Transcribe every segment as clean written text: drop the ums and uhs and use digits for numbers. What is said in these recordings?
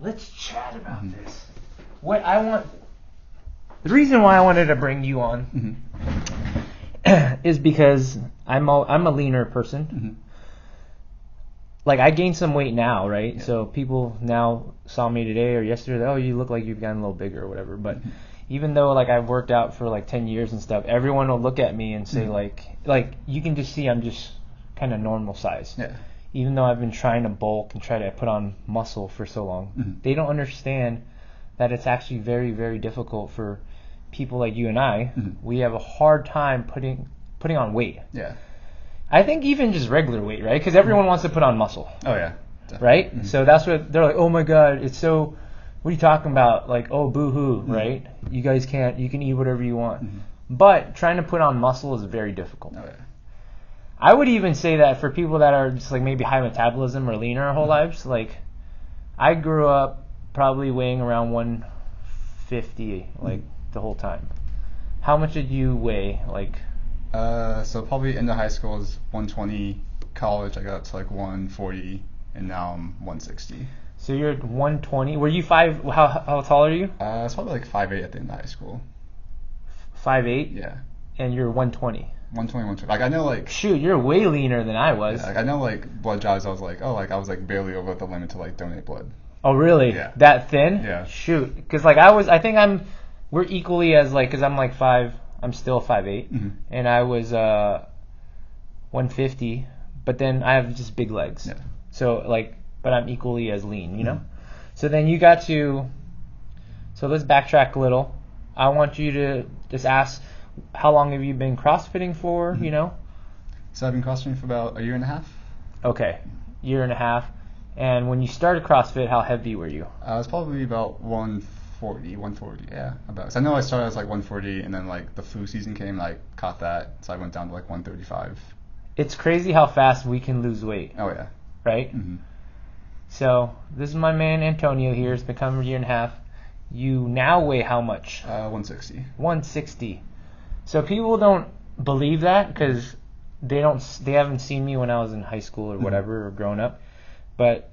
let's chat about this. The reason why I wanted to bring you on is because I'm a leaner person. Like, I gained some weight now, right? Yeah. So people now saw me today or yesterday, oh, you look like you've gotten a little bigger or whatever. But even though, like, I've worked out for, like, 10 years and stuff, everyone will look at me and say, like, you can just see I'm just kind of normal size. Yeah. Even though I've been trying to bulk and try to put on muscle for so long. They don't understand that it's actually very, very difficult for people like you and I. We have a hard time putting on weight. Yeah. I think even just regular weight, right? Because everyone wants to put on muscle. Oh, yeah. Definitely. Right? So that's what they're like, oh my God, it's so, what are you talking about? Like, oh, boo-hoo, right? You guys can't, you can eat whatever you want. But trying to put on muscle is very difficult. Oh, yeah. I would even say that for people that are just like maybe high metabolism or leaner our whole lives, like, I grew up probably weighing around 150, like, the whole time. How much did you weigh, like? So probably into high school is 120. College I got up to like 140, and now I'm 160. So you're at 120. Were you five? How tall are you? It's probably like 5'8" at the end of high school. 5'8"? Yeah. And you're 120. 120. Like, I know, like, shoot, you're way leaner than I was. Yeah, like, I know, like, blood jobs. I was like, oh, like I was like barely over the limit to like donate blood. Oh really? Yeah. That thin? Yeah. Shoot, because like we're equally as like, because I'm like 5. I'm still 5'8", and I was 150, but then I have just big legs. Yeah. So like, but I'm equally as lean, you know? So then you got to, so let's backtrack a little. I want you to just ask, how long have you been CrossFitting for, you know? So I've been CrossFitting for about a year and a half. Okay, year and a half. And when you started CrossFit, how heavy were you? I was probably about 140, yeah, about. So I know I started as like 140, and then like the flu season came, and I caught that, so I went down to like 135. It's crazy how fast we can lose weight. Oh yeah. Right? So this is my man Antonio here. It's become a year and a half. You now weigh how much? 160. 160. So people don't believe that because they haven't seen me when I was in high school or whatever or growing up. But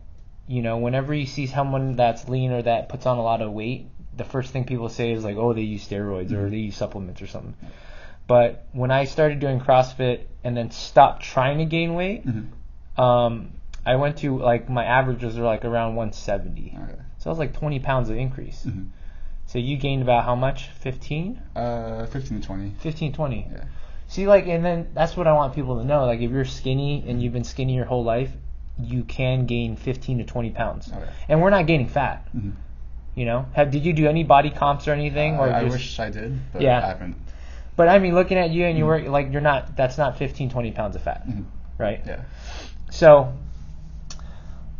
you know, whenever you see someone that's lean or that puts on a lot of weight, the first thing people say is like, oh, they use steroids or they use supplements or something. But when I started doing CrossFit and then stopped trying to gain weight, I went to, like, my averages were like around 170. Okay. So it was like 20 pounds of increase. So you gained about how much? 15? 15 to 20. 15, 20. Yeah. See, like, and then that's what I want people to know. Like, if you're skinny and you've been skinny your whole life, you can gain 15 to 20 pounds. Okay. And we're not gaining fat. You know? Did you do any body comps or anything? Or I wish I did, but I haven't. But I mean, looking at you and you were like, that's not 15, 20 pounds of fat, right? Yeah. So,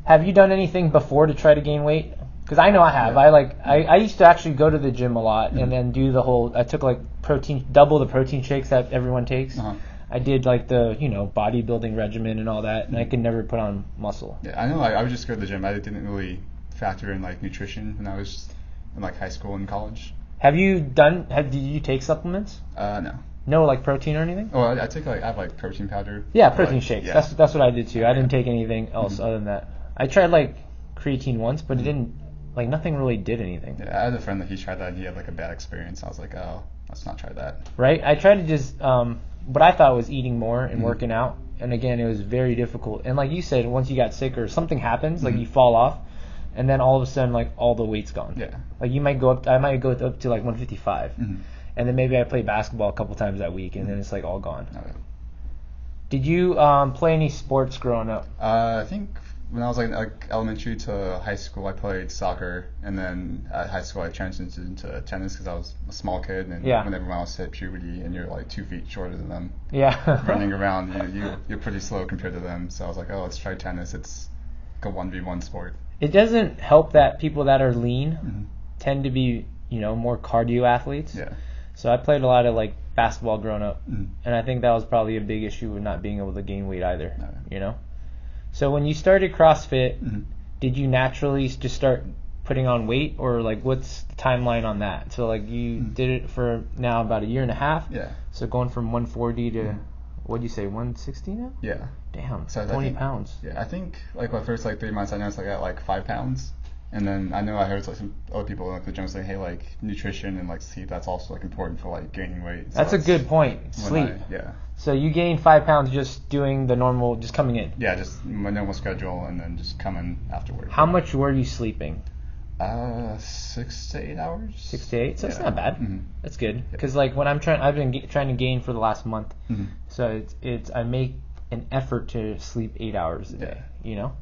have you done anything before to try to gain weight? Because I know I have. Yeah. I used to actually go to the gym a lot and then do the whole, I took like double the protein shakes that everyone takes. I did like the, bodybuilding regimen and all that, and I could never put on muscle. Yeah, I know. I would just go to the gym. I didn't really factor in like nutrition when I was in like high school and college. Did you take supplements? No. No, like protein or anything? Oh, I have like protein powder. Yeah, protein shakes. Yeah. That's what I did too. I didn't take anything else other than that. I tried like creatine once, but it didn't, like, nothing really did anything. Yeah, I had a friend that he tried that and he had like a bad experience. I was like, oh, let's not try that. Right? I tried to just, what I thought was eating more and working out. And again, it was very difficult. And like you said, once you got sick or something happens, like you fall off, and then all of a sudden, like, all the weight's gone. Yeah. Like, I might go up to like 155. And then maybe I play basketball a couple times that week, and then it's like all gone. Okay. Did you play any sports growing up? I think when I was like elementary to high school, I played soccer, and then at high school I transitioned into tennis because I was a small kid, and when everyone else hit puberty and you're like 2 feet shorter than them, running around, you're pretty slow compared to them. So I was like, oh, let's try tennis. It's like a 1v1 sport. It doesn't help that people that are lean tend to be, more cardio athletes. Yeah. So I played a lot of like basketball growing up, and I think that was probably a big issue with not being able to gain weight either. So when you started CrossFit, did you naturally just start putting on weight, or like what's the timeline on that? So like you did it for now about a year and a half. Yeah. So going from 140 to what'd you say, 160 now? Yeah. Damn. So 20 pounds. Yeah, I think like my first like 3 months I noticed I got like 5 pounds, And then I know I heard like some other people like the gym saying, hey, like nutrition and like sleep, that's also like important for like gaining weight. So that's a good point. Sleep. Yeah. So you gained 5 pounds just doing the normal, just coming in. Yeah, just my normal schedule and then just coming afterwards. How much were you sleeping? 6 to 8 hours. 6 to 8. So it's not bad. Mm-hmm. That's good. Because like when I've been trying to gain for the last month. Mm-hmm. So I make an effort to sleep 8 hours a day. You know.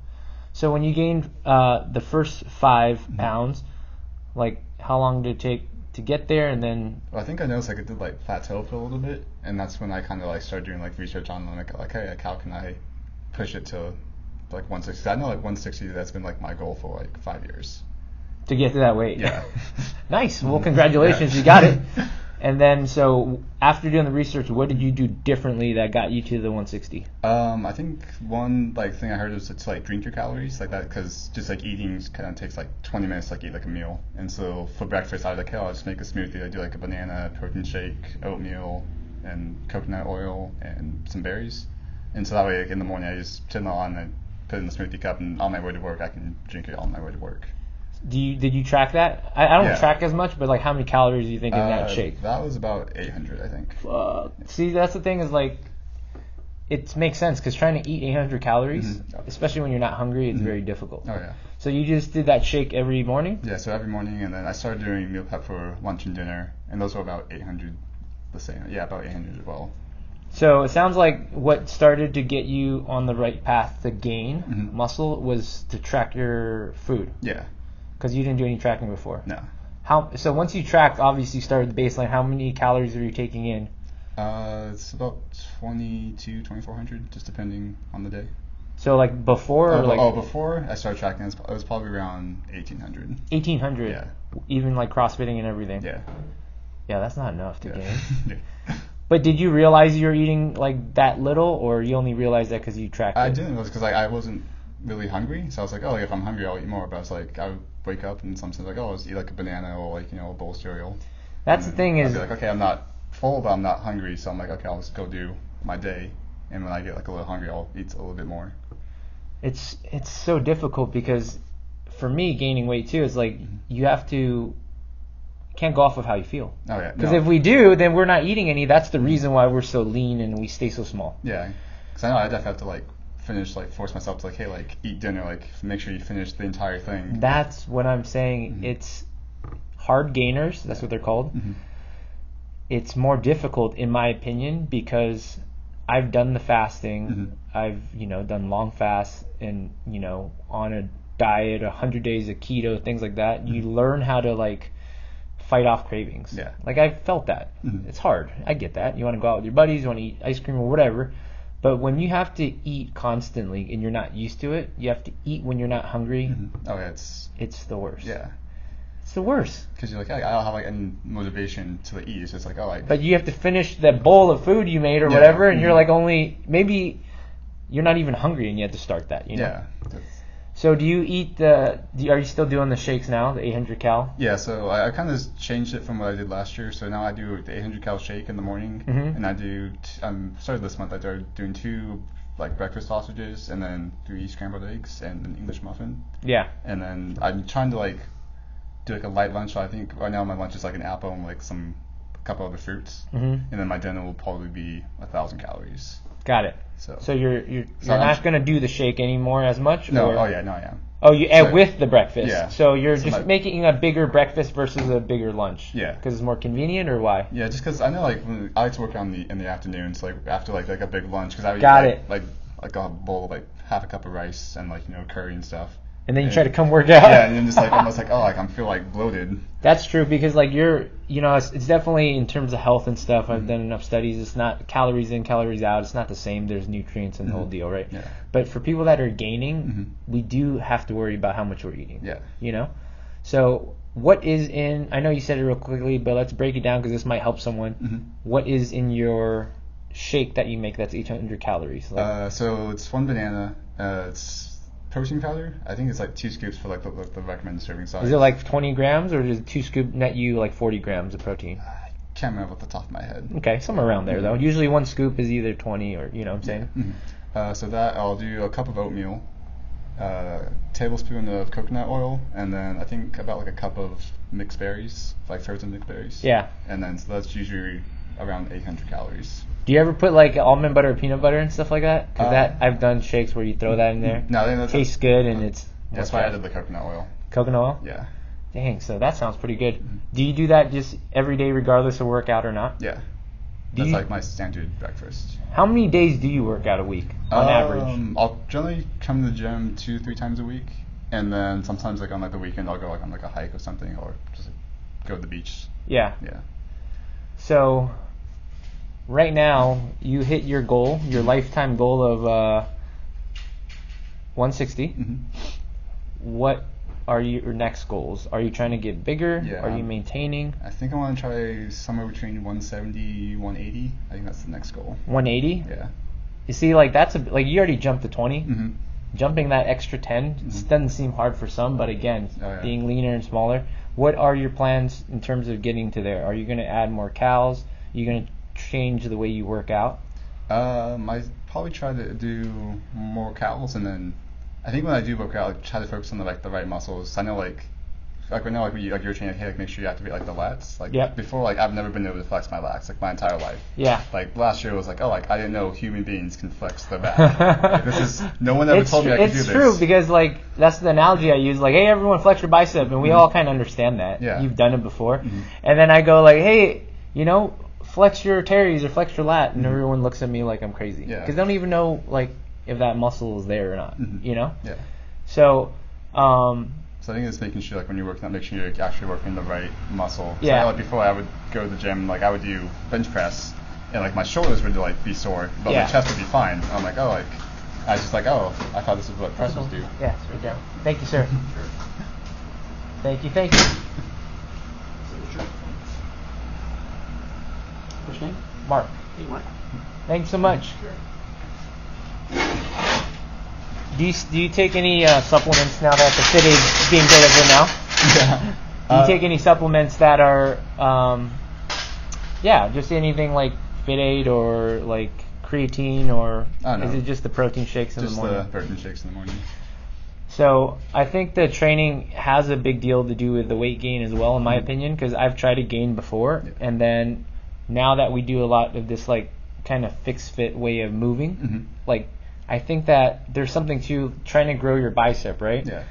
So when you gained the first 5 pounds, like how long did it take to get there, and then? Well, I think I noticed like it did like plateau for a little bit, and that's when I kind of like started doing like research on like hey, like how can I push it to like 160? I know like 160. That's been like my goal for like 5 years. To get to that weight. Yeah. Nice. Well, congratulations, you got it. And then, so after doing the research, what did you do differently that got you to the 160? I think one like thing I heard was to like drink your calories like that, because just like eating kind of takes like 20 minutes to like eat like a meal. And so for breakfast, I was like, hey, I'll just make a smoothie. I do like a banana, protein shake, oatmeal, and coconut oil, and some berries. And so that way, like, in the morning, I just turn it on and put it in the smoothie cup, and on my way to work, I can drink it on my way to work. Did you track that? I don't track as much, but like how many calories do you think in that shake? That was about 800, I think. See, that's the thing is like, it makes sense because trying to eat 800 calories, especially when you're not hungry, it's very difficult. Oh yeah. So you just did that shake every morning? Yeah, so every morning, and then I started doing meal prep for lunch and dinner, and those were about 800, the same. Yeah, about 800 as well. So it sounds like what started to get you on the right path to gain muscle was to track your food. Yeah. Because you didn't do any tracking before. No. So once you tracked, obviously you started the baseline. How many calories were you taking in? It's about 2,400, just depending on the day. So like before? Before I started tracking, it was probably around 1,800. 1,800? Yeah. Even like CrossFitting and everything? Yeah. Yeah, that's not enough to gain. Yeah. But did you realize you were eating like that little, or you only realized that because you tracked it? I didn't, because like I wasn't really hungry, so I was like, oh, like, if I'm hungry, I'll eat more. But I was like, I would wake up and sometimes like, oh, I'll just eat like a banana or like, a bowl of cereal. That's the thing is, I'd be like, okay, I'm not full, but I'm not hungry, so I'm like, okay, I'll just go do my day, and when I get like a little hungry, I'll eat a little bit more. It's so difficult because for me, gaining weight too is like you can't go off of how you feel. Oh yeah. Because if we do, then we're not eating any. That's the reason why we're so lean and we stay so small. Yeah, because I know I definitely have to like finish, like force myself to like, hey, like eat dinner, like make sure you finish the entire thing. That's what I'm saying. It's hard gainers. That's what they're called. It's more difficult in my opinion because I've done the fasting. I've done long fasts and on a diet, 100 days of keto, things like that. You learn how to like fight off cravings. Yeah. Like I felt that. It's hard. I get that. You want to go out with your buddies, you want to eat ice cream or whatever. But when you have to eat constantly and you're not used to it, you have to eat when you're not hungry. Oh yeah, it's the worst. Yeah. It's the worst. Because you're like, I don't have like any motivation to eat. It's just like, oh, like. But you have to finish that bowl of food you made or whatever, and you're like maybe you're not even hungry and you have to start that. Yeah. So do you eat are you still doing the shakes now, the 800 cal? Yeah, so I kind of changed it from what I did last year. So now I do the 800 cal shake in the morning, and I do, started this month, I started doing 2 like breakfast sausages, and then 3 scrambled eggs, and an English muffin. Yeah. And then I'm trying to like do like a light lunch. So I think right now my lunch is like an apple and like a couple other fruits, and then my dinner will probably be 1,000 calories. Got it. So you're not going to do the shake anymore as much? No. Or? Oh yeah. No, I am. Oh, you add with the breakfast. Yeah. So you're just making a bigger breakfast versus a bigger lunch. Yeah. Because it's more convenient, or why? Yeah, just because I know like I like to work on in the afternoons, like after like a big lunch, because I would eat like a bowl of like half a cup of rice and like curry and stuff. And then you try to come work out. Yeah, and then just like almost like I feel like bloated. That's true because like it's definitely in terms of health and stuff. I've done enough studies. It's not calories in, calories out. It's not the same. There's nutrients in the whole deal, right? Yeah. But for people that are gaining, we do have to worry about how much we're eating. Yeah. So what is in? I know you said it real quickly, but let's break it down because this might help someone. What is in your shake that you make that's 800 calories? So it's 1 banana. It's protein powder. I think it's like 2 scoops for like the recommended serving size. Is it like 20 grams or does 2 scoop net you like 40 grams of protein? I can't remember off the top of my head. Okay, somewhere around there though. Usually 1 scoop is either 20 or what I'm saying. So that I'll do a cup of oatmeal, tablespoon of coconut oil, and then I think about like a cup of mixed berries, like frozen mixed berries. Yeah. And then so that's usually around 800 calories. Do you ever put like almond butter or peanut butter and stuff like that? Because I've done shakes where you throw that in there. No, I think tastes good and it's. That's why I added the coconut oil. Coconut oil? Yeah. Dang, so that sounds pretty good. Do you do that just every day regardless of workout or not? Yeah. That's like my standard breakfast. How many days do you work out a week on average? I'll generally come to the gym 2-3 times a week, and then sometimes like on like the weekend I'll go like on like a hike or something, or just go to the beach. Yeah. Yeah. So right now you hit your goal, your lifetime goal of 160. Mm-hmm. What are your next goals? Are you trying to get bigger? Yeah, are you maintaining? I think I want to try somewhere between 170, 180. I think that's the next goal. 180? Yeah. You see, like that's like you already jumped to 20. Mm-hmm. Jumping that extra 10 doesn't seem hard for some, but again, being leaner and smaller. What are your plans in terms of getting to there? Are you going to add more cals? Are you going to change the way you work out? I probably try to do more cals, and then I think when I do work out, I try to focus on the right muscles. I know like right now, like you're training, hey, like make sure you activate like the lats. Like before, like I've never been able to flex my lats like my entire life. Yeah. Like last year was like, oh, like I didn't know human beings can flex their back. Like, this is no one ever told me I could do this. It's true because like that's the analogy I use. Like, hey, everyone flex your bicep, and we all kind of understand that. Yeah. You've done it before, and then I go like, hey, flex your teres or flex your lat, and everyone looks at me like I'm crazy because they don't even know like if that muscle is there or not. Yeah. So. So I think it's making sure like when you're working out, make sure you're actually working the right muscle. So Yeah. like before I would go to the gym, like I would do bench press, and like my shoulders would like be sore, but my chest would be fine. I'm like, oh, like I was just like, oh, I thought this is what pressers do. Yeah, it's right down. Thank you, sir. Thank you. What's your name? Mark. Hey, Mark. Thank you so much. Sure. Do you take any supplements now that the Fit Aid is being delivered now? Yeah. Do you take any supplements that are, just anything like Fit Aid or like creatine, or is it just the protein shakes in the morning? Just the protein shakes in the morning. So I think the training has a big deal to do with the weight gain as well, in my opinion, because I've tried to gain before, and then now that we do a lot of this like kind of fixed fit way of moving, like I think that there's something to trying to grow your bicep, right? Yeah.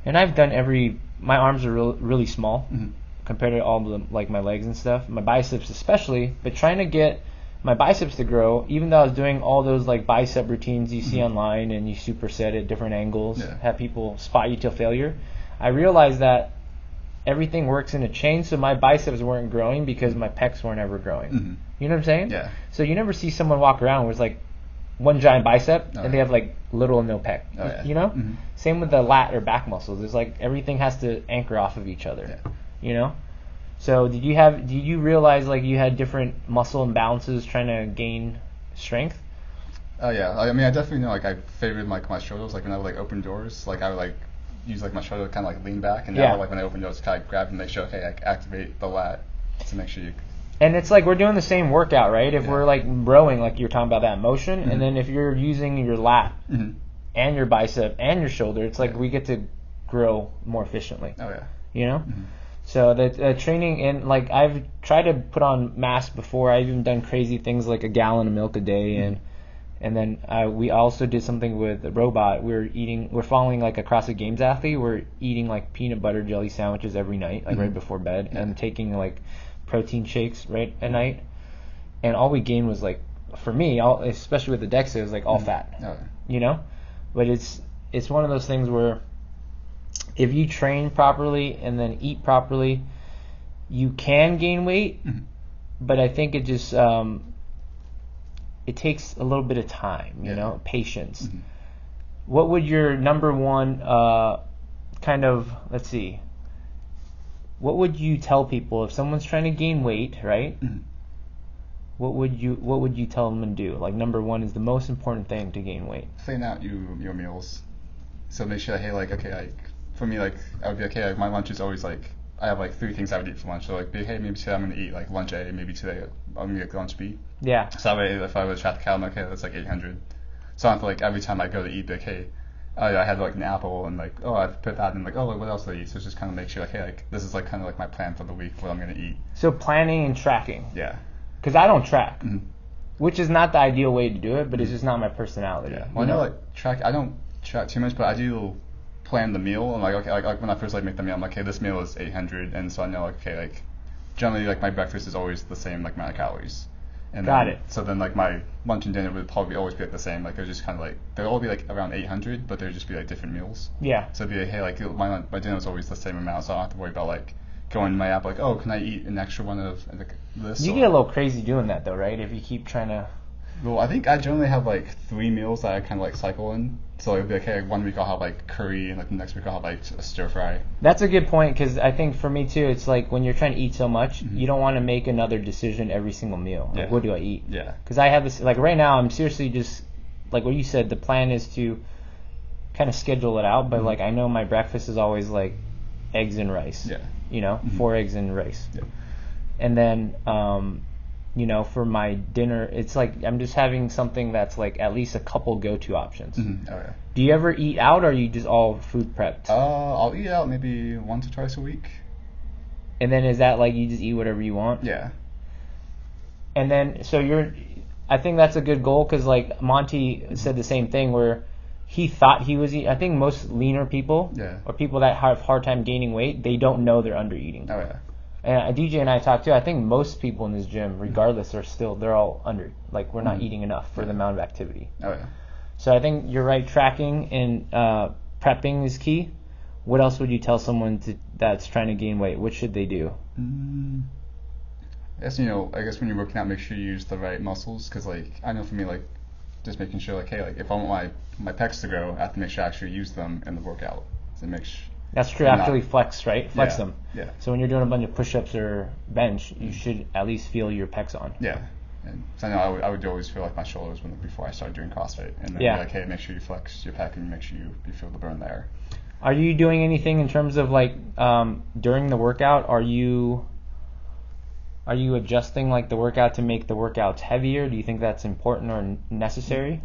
And I've done my arms are really small compared to all the like my legs and stuff, my biceps especially, but trying to get my biceps to grow, even though I was doing all those like bicep routines you see online and you superset at different angles, have people spot you till failure, I realized that everything works in a chain, so my biceps weren't growing because my pecs weren't ever growing. You know what I'm saying? Yeah. So you never see someone walk around where it's like one giant bicep and they have like little and no pec. You know? Same with the lat or back muscles. It's like everything has to anchor off of each other. You know? So did you realize like you had different muscle imbalances trying to gain strength? Oh yeah. I mean, I definitely know like I favored like my shoulders. Like when I would like open doors, like I would like use like my shoulder to kind of like lean back, and now like when I open doors, kind of grab and make sure I activate the lat to make sure you. And it's like we're doing the same workout, right? If we're like rowing, like you're talking about that motion, and then if you're using your lat and your bicep and your shoulder, it's like we get to grow more efficiently. Oh yeah. You know? So the training, and like I've tried to put on mass before. I've even done crazy things like a gallon of milk a day, and then we also did something with a robot. We're following like a CrossFit Games athlete. We're eating like peanut butter jelly sandwiches every night, like right before bed, and taking like protein shakes right at night. And all we gained was like, for me, especially with the DEXA, it was like all fat. You know, but it's one of those things where if you train properly and then eat properly, you can gain weight. But I think it just it takes a little bit of time, you know, patience. What would your number one what would you tell people if someone's trying to gain weight, right? What would you tell them to do? Like number one is the most important thing to gain weight. Plan out your meals. So make sure that, hey, like, okay, like for me, like I would be okay, like my lunch is always like I have like 3 things I would eat for lunch. So like, hey, maybe today I'm gonna eat like lunch A, maybe today I'm gonna get lunch B. Yeah. So that way, if I would track the calories, okay, that's like 800. So I don't feel like every time I go to eat, like, hey, I had like an apple and like I put that in like like, what else do I eat? So it's just kind of make sure like hey like this is like kind of like my plan for the week what I'm gonna eat. So planning and tracking. Yeah. Because I don't track, which is not the ideal way to do it, but it's just not my personality. Yeah. Well, I know like I don't track too much, but I do plan the meal and like okay like when I first like make the meal I'm like, okay, this meal is 800, and so I know like okay like generally like my breakfast is always the same like amount of calories. And Got then, it. So then like my lunch and dinner would probably always be like the same. Like it was just kind of like they'd all be like around 800, but they'd just be like different meals. Yeah. So it'd be like hey like my dinner was always the same amount, so I don't have to worry about like going to my app like can I eat an extra one of like this? You get a little crazy doing that though, right? If you keep trying to. Well, I think I generally have like 3 meals that I kind of like cycle in. So it'd be like, hey, 1 week I'll have like curry, and like the next week I'll have like a stir fry. That's a good point, because I think for me too, it's like when you're trying to eat so much, you don't want to make another decision every single meal. Like, what do I eat? Yeah. Because I have this, like right now, I'm seriously just, like what you said, the plan is to kind of schedule it out, but like I know my breakfast is always like eggs and rice. Yeah. You know, 4 eggs and rice. Yeah. And then, you know, for my dinner, it's like I'm just having something that's like at least a couple go-to options. Mm-hmm. Oh yeah. Do you ever eat out, or are you just all food prepped? I'll eat out maybe once or twice a week. And then is that like you just eat whatever you want? Yeah. And then I think that's a good goal, because like Monty said the same thing where he thought he was eating. I think most leaner people or people that have hard time gaining weight, they don't know they're under eating. Oh yeah. And DJ and I talked too. I think most people in this gym, regardless, they're all under. Like we're not eating enough for the amount of activity. Oh yeah. So I think you're right. Tracking and prepping is key. What else would you tell someone that's trying to gain weight? What should they do? I guess when you're working out, make sure you use the right muscles, because like I know for me like just making sure like hey like if I want my pecs to grow, I have to make sure I actually use them in the workout. So that's true. Actually flex, right? Flex them. Yeah. So when you're doing a bunch of push-ups or bench, you should at least feel your pecs on. Yeah. And so I know I would always feel like my shoulders before I started doing CrossFit, and then be like, hey, make sure you flex your pec and make sure you feel the burn there. Are you doing anything in terms of like during the workout? Are you adjusting like the workout to make the workouts heavier? Do you think that's important or necessary?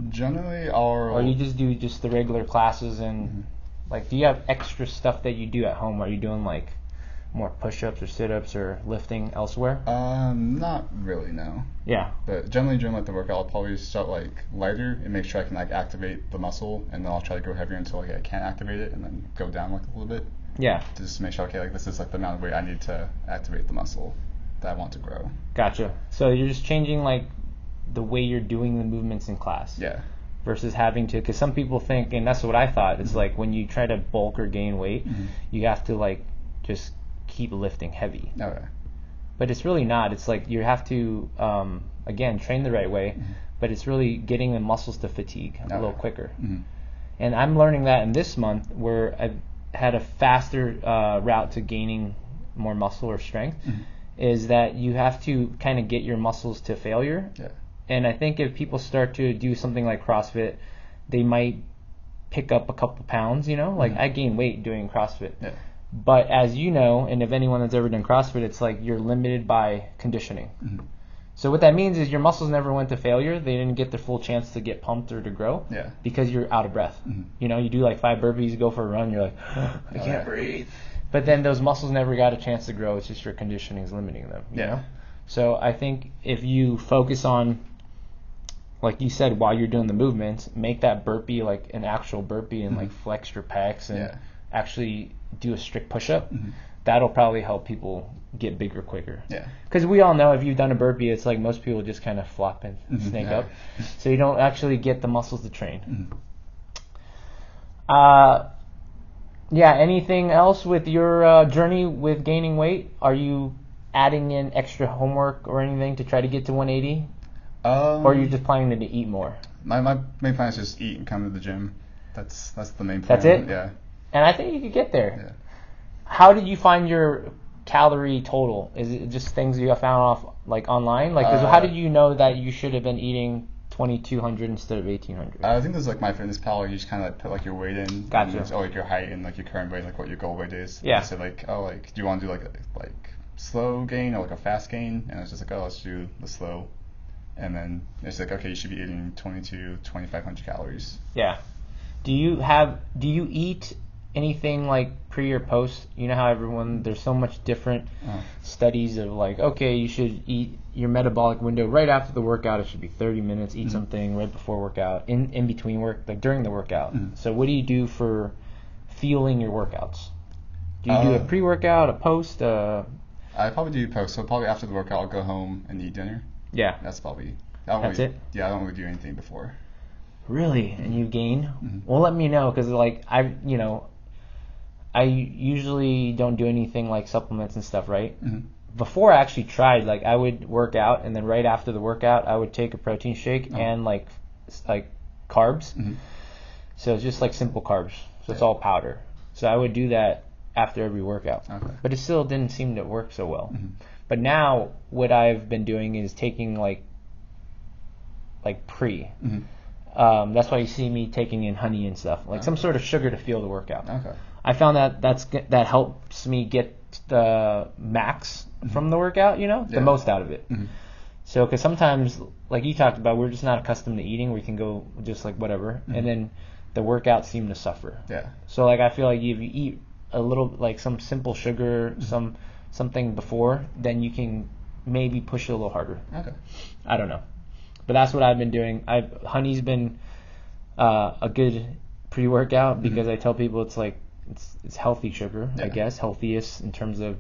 Generally, or you just do the regular classes and like, do you have extra stuff that you do at home? Are you doing like more push-ups or sit-ups or lifting elsewhere? Not really, no. Yeah. But generally during like the workout, I'll probably start like lighter and make sure I can like activate the muscle, and then I'll try to go heavier until like I can't activate it, and then go down like a little bit. Yeah. Just to make sure, okay, like this is like the amount of weight I need to activate the muscle that I want to grow. Gotcha. So you're just changing like the way you're doing the movements in class. Yeah. Versus having to, because some people think, and that's what I thought, it's like when you try to bulk or gain weight, you have to like just keep lifting heavy. Okay. But it's really not. It's like you have to, again, train the right way, but it's really getting the muscles to fatigue a little quicker. And I'm learning that in this month, where I've had a faster route to gaining more muscle or strength, is that you have to kind of get your muscles to failure. Yeah. And I think if people start to do something like CrossFit, they might pick up a couple pounds, like I gain weight doing CrossFit. Yeah. But as you know, and if anyone that's ever done CrossFit, it's like you're limited by conditioning. So what that means is your muscles never went to failure. They didn't get their full chance to get pumped or to grow because you're out of breath. You do like 5 burpees, you go for a run, you're like, I can't breathe. But then those muscles never got a chance to grow. It's just your conditioning is limiting them. You know? So I think if you focus on, like you said, while you're doing the movements, make that burpee like an actual burpee and like flex your pecs and actually do a strict push-up. That'll probably help people get bigger quicker. Yeah. Because we all know if you've done a burpee, it's like most people just kind of flop and snake up. So you don't actually get the muscles to train. Anything else with your journey with gaining weight? Are you adding in extra homework or anything to try to get to 180? Or are you just planning to eat more? My main plan is just eat and come to the gym. That's the main plan. That's it? Yeah. And I think you could get there. Yeah. How did you find your calorie total? Is it just things you found off like online? Like, how did you know that you should have been eating 2,200 instead of 1,800? I think there's like MyFitnessPal. You just kind of like put like your weight in. Gotcha. Or like your height and like your current weight, like what your goal weight is. Yeah. So like, do you want to do like slow gain or like a fast gain? And it's just like, let's do the slow. And then it's like, okay, you should be eating 2,500 calories. Yeah. Do you eat anything like pre or post? You know how there's so much different studies of like, okay, you should eat your metabolic window right after the workout. It should be 30 minutes. Eat something right before workout, in between work, like during the workout. So what do you do for fueling your workouts? Do you do a pre-workout, a post? I probably do post. So probably after the workout, I'll go home and eat dinner. Yeah. That's probably. It? Yeah, I don't really do anything before. Really? And you gain? Well, let me know, because like I usually don't do anything like supplements and stuff, right? Before I actually tried, like I would work out, and then right after the workout, I would take a protein shake and like carbs. So it's just like simple carbs. So it's all powder. So I would do that after every workout. Okay. But it still didn't seem to work so well. But now what I've been doing is taking like pre. That's why you see me taking in honey and stuff, like some sort of sugar to fuel the workout. Okay. I found that helps me get the max from the workout, the most out of it. So, because sometimes, like you talked about, we're just not accustomed to eating. We can go just like whatever, and then the workouts seem to suffer. Yeah. So, like, I feel like if you eat a little, like some simple sugar, something before, then you can maybe push it a little harder. Okay. I don't know. But that's what I've been doing. Honey's been a good pre-workout because I tell people it's like it's healthy sugar, I guess, healthiest in terms of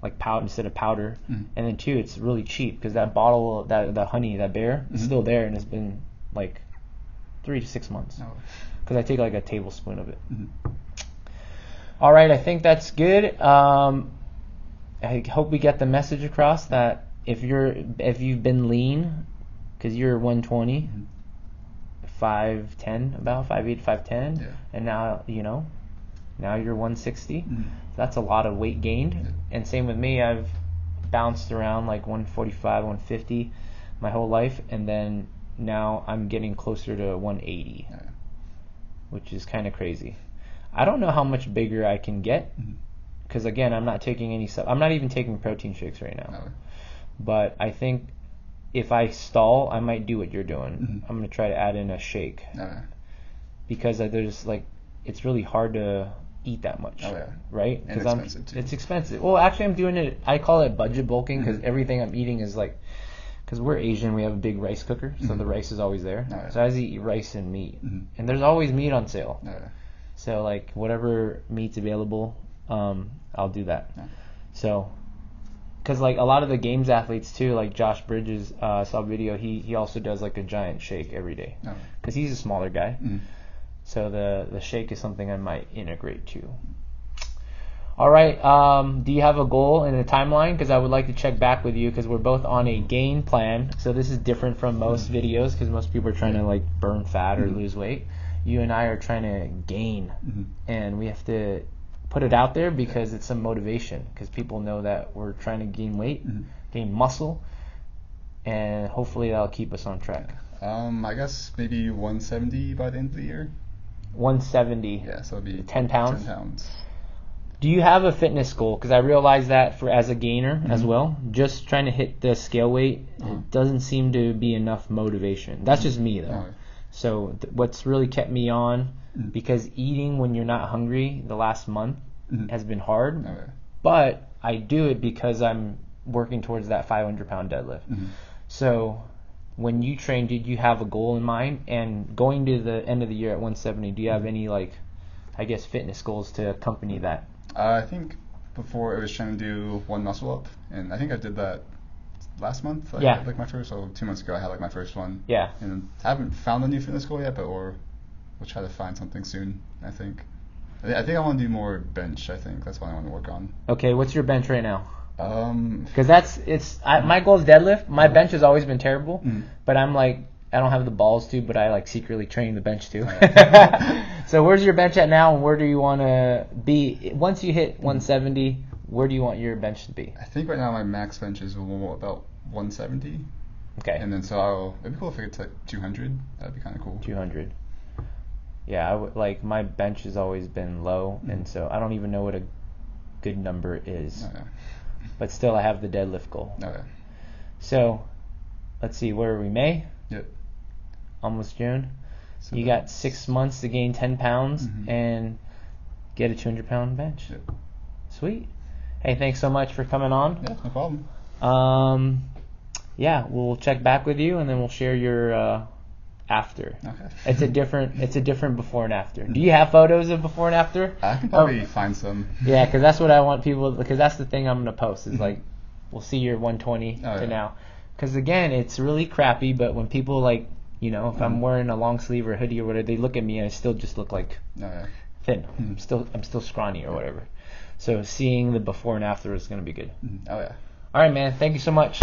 like powder instead of powder. And then two, it's really cheap because that bottle, that honey, that bear, is still there, and it's been like 3 to 6 months because I take like a tablespoon of it. All right, I think that's good. I hope we get the message across that if you've been lean, because you're 120, 5'10", about 5'8", 5'10", and now now you're 160. That's a lot of weight gained. And same with me, I've bounced around like 145, 150 my whole life, and then now I'm getting closer to 180, which is kind of crazy. I don't know how much bigger I can get, because again, I'm not taking I'm not even taking protein shakes right now. But I think if I stall, I might do what you're doing. I'm going to try to add in a shake. Because there's like, it's really hard to eat that much. Right? Because it's expensive. Well, actually, I'm doing it, I call it budget bulking, because everything I'm eating is like, because we're Asian, we have a big rice cooker, so the rice is always there. So I just eat rice and meat. And there's always meat on sale. So like, whatever meat's available, I'll do that. So, because like a lot of the games athletes too, like Josh Bridges, saw a video, he also does like a giant shake every day, because he's a smaller guy. So the shake is something I might integrate too. All right, do you have a goal and a timeline? Because I would like to check back with you, because we're both on a gain plan. So this is different from most videos, because most people are trying to like burn fat or lose weight. You and I are trying to gain, and we have to put it out there because it's some motivation, because people know that we're trying to gain weight, gain muscle, and hopefully that'll keep us on track. I guess maybe 170 by the end of the year. 170. Yeah, so it'll be 10 pounds. 10 pounds. Do you have a fitness goal? Because I realize that as a gainer as well, just trying to hit the scale weight, it doesn't seem to be enough motivation. That's just me though. So what's really kept me on, because eating when you're not hungry the last month has been hard, but I do it because I'm working towards that 500-pound deadlift. So when you train, did you have a goal in mind? And going to the end of the year at 170, do you have any fitness goals to accompany that? I think before it was trying to do one muscle up, and I think I did that last month. I had my first, 2 months ago I had like my first one. And I haven't found a new fitness goal yet, but we'll try to find something soon, I think. I think I want to do more bench. I think that's what I want to work on. Okay, what's your bench right now? Because my goal is deadlift. My bench has always been terrible, but I'm like, I don't have the balls to, but I like secretly train the bench too. So where's your bench at now, and where do you want to be once you hit 170? Where do you want your bench to be? I think right now my max bench is about 170. Okay. And then it'd be cool if I get to like 200. That'd be kind of cool. 200. Yeah, I would, like, my bench has always been low, and so I don't even know what a good number is. But still, I have the deadlift goal. So, let's see, where are we? May? Yep. Almost June. So you got 6 months to gain 10 pounds and get a 200-pound bench. Yep. Sweet. Hey, thanks so much for coming on. Yeah, no problem. Yeah, we'll check back with you and then we'll share your after. Okay. It's a different before and after. Do you have photos of before and after? I can probably find some. Yeah, because that's what I want people, because that's the thing I'm going to post is like, we'll see your 120 to now. Because again, it's really crappy, but when people like, you know, if I'm wearing a long sleeve or a hoodie or whatever, they look at me and I still just look like thin. I'm still scrawny or whatever. So seeing the before and after is going to be good. Oh yeah. All right, man. Thank you so much.